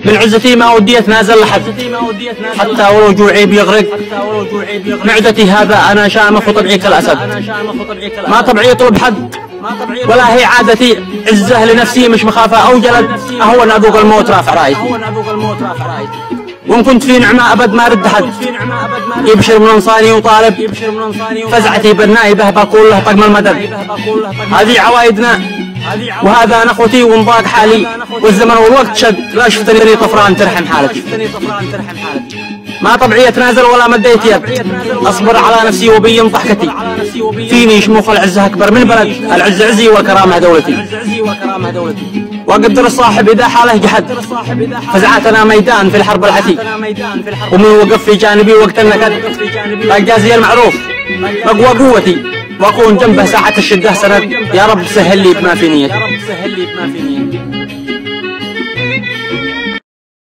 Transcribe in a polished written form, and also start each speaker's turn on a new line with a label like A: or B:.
A: من عزتي ما ودي اتنازل لحد، حتى ولو جوعي بيغرق معدتي، هذا انا شامخ وطبعي كالاسد. ما طبعي يطلب حد ولا هي عادتي، عزه لنفسي مش مخافه او جلد، اهون اذوق الموت رافع رايتي. وان كنت في نعمه ابد ما رد حد، يبشر من انصاري وطالب فزعتي بالنائبه بقول له طقم المدد. هذه عوايدنا وهذا نخوتي وانضاق حالي، والزمن والوقت شد لا شفتني طفران ترحم حالتي. ما طبعي اتنازل ولا مديت يد، اصبر على نفسي وبين ضحكتي، فيني شموخ العزه اكبر من بلد، العز عزي والكرامه دولتي. واقدر الصاحب اذا حاله جحد، فزعتنا ميدان في الحرب العتي، ومن وقف في جانبي وقت النكد اجازي المعروف مقوى قوتي، واكون جنبه ساعه الشده سند. يا رب سهل لي بما في نيتي.